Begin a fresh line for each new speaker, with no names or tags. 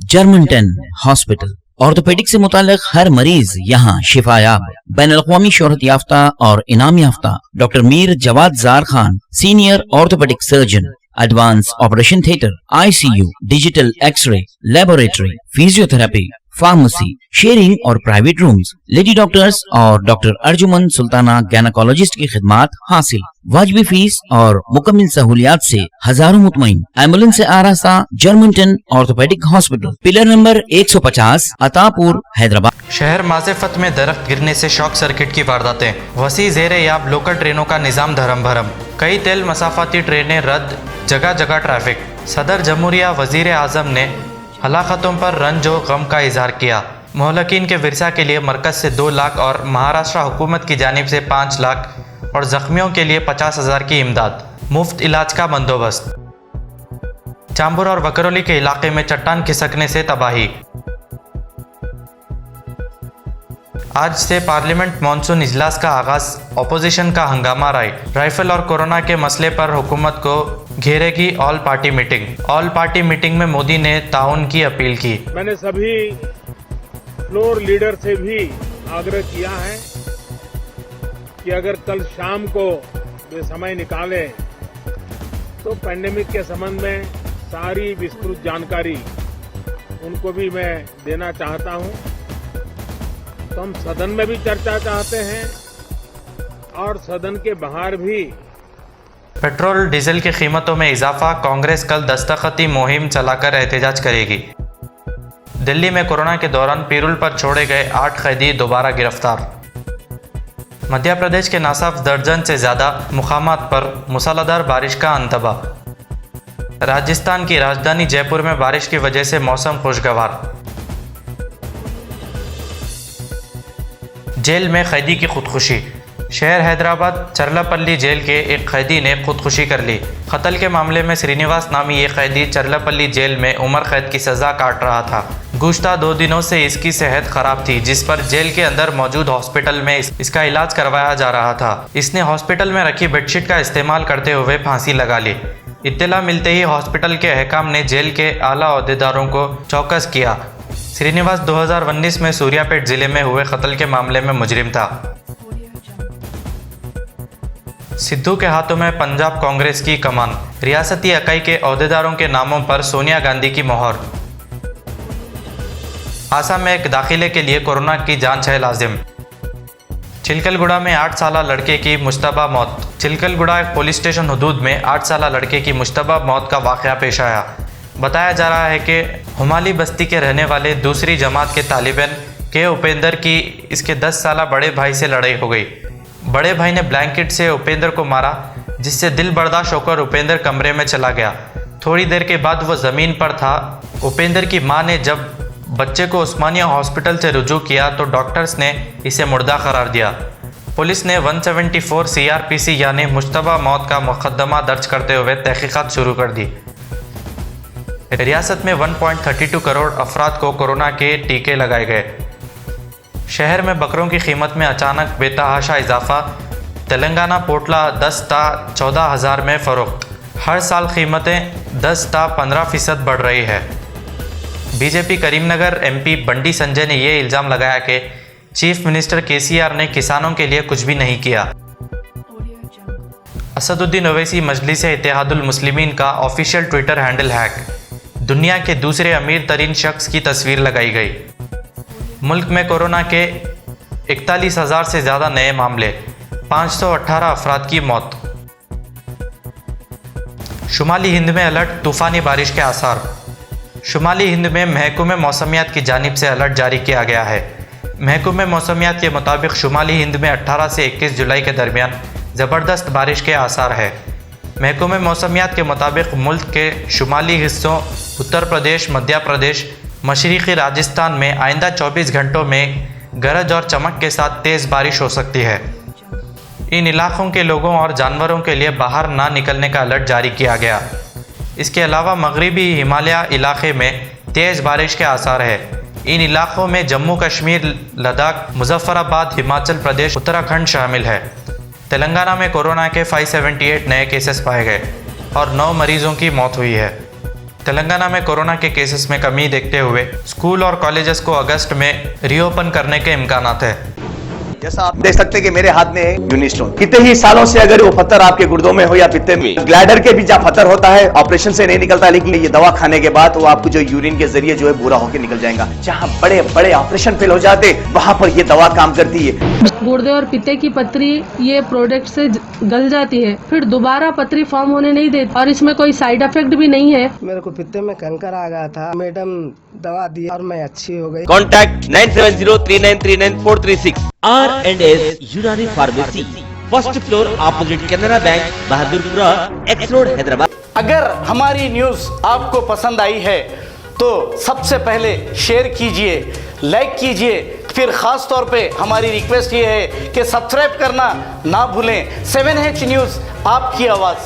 Germanton hospital orthopaedic से मुताल्लिक हर मरीज यहाँ शिफायाब। बैनुल-अक़वामी शोहरत याफ्ता और इनाम याफ्ता doctor Mir Jawad Jar Khan, senior orthopaedic surgeon, advance operation theatre, ICU, digital x-ray, laboratory, physiotherapy, pharmacy, sharing और प्राइवेट रूम्स, लेडी डॉक्टर्स और डॉक्टर अर्जुमन सुल्ताना गैनकोलॉजिस्ट की खिदमात हासिल। वाजिबी फीस और मुकम्मल सहूलियात से हजारों मुतमईन। एम्बुलेंस से आरास्ता Germanton orthopaedic hospital, pillar number 150, Attapur, Hyderabad.
शहर माज़ेफत में दरख्त गिरने से शॉक सर्किट की वारदातें। वसी ज़ेरे याब लोकल ट्रेनों का निज़ाम धरम भरम। कई तेल मसाफाती ट्रेनें रद्द, जगह जगह ट्रैफिक। सदर जमहूरिया वज़ीर आज़म ने हलाकतों पर रंज और गम का इजहार किया। मोहलकीन के विरसा के लिए मरकज़ से 2 लाख और महाराष्ट्र हुकूमत की जानिब से 5 लाख और ज़ख्मियों के लिए 50,000 की इमदाद। मुफ्त इलाज का बंदोबस्त। चांबुर और वकरौली के इलाके में चट्टान खिसकने से तबाही। आज से पार्लियामेंट मानसून इजलास का आगाज। अपोजिशन का हंगामा राय। राइफल और कोरोना के मसले पर हुकूमत को घेरेगी all party meeting. All party meeting में मोदी ने ताउन की अपील की।
मैंने सभी फ्लोर लीडर से भी आग्रह किया है कि अगर कल शाम को वे समय निकाले तो पैंडेमिक के संबंध में सारी विस्तृत जानकारी उनको भी मैं देना चाहता हूं। तो हम सदन में भी चर्चा चाहते हैं और सदन के बाहर भी।
पेट्रोल डीजल की कीमतों में इजाफा। कांग्रेस कल दस्तखती मुहिम चलाकर एहतजाज करेगी। दिल्ली में कोरोना के दौरान पीरुल पर छोड़े गए 8 कैदी दोबारा गिरफ्तार। मध्य प्रदेश के नासाफ दर्जन से ज्यादा मुकामात पर मूसलाधार बारिश का अंतबा। राजस्थान की राजधानी जयपुर में बारिश की वजह से मौसम खुशगवार। जेल में कैदी की खुदकुशी। शहर हैदराबाद चरलापल्ली जेल के एक कैदी ने खुदकुशी कर ली। कत्ल के मामले में श्रीनिवास नामी ये कैदी चरलापल्ली जेल में उम्र कैद की सज़ा काट रहा था। गुज़श्ता 2 दिनों से इसकी सेहत खराब थी, जिस पर जेल के अंदर मौजूद हॉस्पिटल में इसका इलाज करवाया जा रहा था। इसने हॉस्पिटल में रखी बेडशीट का इस्तेमाल करते हुए फांसी लगा ली। इत्तला मिलते ही हॉस्पिटल के अहकाम ने जेल के आला ओहदेदारों को चौकस किया। श्रीनिवास 2019 में सूर्यापेट जिले में हुए कत्ल के मामले में मुजरिम था। सिद्धू के हाथों में पंजाब कांग्रेस की कमान। रियासती इकाई के ओहदेदारों के नामों पर सोनिया गांधी की मोहर। आसाम में एक दाखिले के लिए कोरोना की जांच है लाजिम। चिलकलगुड़ा में 8 साला लड़के की मुश्तबा मौत। चिलकलगुड़ा पुलिस स्टेशन हदूद में 8 साला लड़के की मुश्तबा मौत का वाक़या पेश आया। बताया जा रहा है कि हुमाली बस्ती के रहने वाले दूसरी जमात के तालिबान के उपेंद्र की इसके 10 साला बड़े भाई से लड़ाई हो गई। बड़े भाई ने ब्लैंकेट से उपेंद्र को मारा, जिससे दिल बर्दाश्त होकर उपेंद्र कमरे में चला गया। थोड़ी देर के बाद वह ज़मीन पर था। उपेंद्र की मां ने जब बच्चे को उस्मानिया हॉस्पिटल से रुजू किया तो डॉक्टर्स ने इसे मुर्दा करार दिया। पुलिस ने 174 CRPC यानी मुश्तबा मौत का मुकदमा दर्ज करते हुए तहकीकात शुरू कर दी। रियासत में 1.32 करोड़ अफराद को कोरोना के टीके लगाए गए। शहर में बकरों की कीमत में अचानक बेतहाशा इजाफा। तेलंगाना पोटला 10 ता 14,000 में फ़रोख्त। हर साल कीमतें 10 ता 15% बढ़ रही है। बीजेपी करीमनगर MP बंडी संजय ने यह इल्ज़ाम लगाया कि चीफ मिनिस्टर KCR ने किसानों के लिए कुछ भी नहीं किया। असदुद्दीन ओवैसी मजलिस इत्तेहादुल मुस्लिमीन का ऑफिशियल ट्विटर हैंडल हैक। दुनिया के दूसरे अमीर तरीन शख्स की तस्वीर लगाई गई। मुल्क में कोरोना के 41,000 से ज़्यादा नए मामले, 518 अफराद की मौत। शुमाली हिंद में अलर्ट, तूफ़ानी बारिश के आसार। शुमाली हिंद में महकमे मौसमियात की जानिब से अलर्ट जारी किया गया है। महकमे मौसमियात के मुताबिक शुमाली हिंद में 18 से 21 जुलाई के दरमियान ज़बरदस्त बारिश के आसार है। महकमे मौसमियात के मुताबिक मुल्क के शुमाली हिस्सों उत्तर प्रदेश, मध्य प्रदेश, मशरिकी राजस्थान में आइंदा 24 घंटों में गरज और चमक के साथ तेज़ बारिश हो सकती है। इन इलाकों के लोगों और जानवरों के लिए बाहर ना निकलने का अलर्ट जारी किया गया। इसके अलावा मगरिबी हिमालय इलाके में तेज़ बारिश के आसार है। इन इलाकों में जम्मू कश्मीर, लद्दाख, मुजफ्फराबाद, हिमाचल प्रदेश, उत्तराखंड शामिल है। तेलंगाना में कोरोना के 578 नए केसेस पाए गए और 9 मरीजों की मौत हुई है। तेलंगाना में कोरोना के केसेस में कमी देखते हुए स्कूल और कॉलेजेस को अगस्त में रीओपन करने के इम्कानात है।
जैसा आप देख सकते हैं कि मेरे हाथ में है यूनिस्टोन। कितने ही सालों से अगर वो पत्थर आपके गुर्दों में हो या पित्ते में, ग्लैडर के भी जहाँ पत्थर होता है ऑपरेशन से नहीं निकलता, लेकिन ये दवा खाने के बाद वो आपको जो यूरिन के जरिए जो है पूरा होकर निकल जाएगा। जहाँ बड़े बड़े ऑपरेशन फेल हो जाते वहां पर ये दवा काम करती है।
गुर्दे और पित्ते की पथरी ये प्रोडक्ट से गल जाती है, फिर दोबारा पथरी फॉर्म होने नहीं देती और इसमें कोई साइड इफेक्ट भी नहीं है।
मेरे को पित्ते में कैंकर आ गया था, मैडम दवा दी और मैं अच्छी हो गई।
Contact 9703939436 R&S Unani Pharmacy, first floor opposite Canara Bank, Bahadurpura, X Road, Hyderabad.
अगर हमारी न्यूज़ आपको पसंद आई है तो सबसे पहले शेयर कीजिए, लाइक कीजिए, फिर खास तौर पे हमारी रिक्वेस्ट ये है कि सब्सक्राइब करना ना भूलें। 7H न्यूज़, आपकी आवाज़।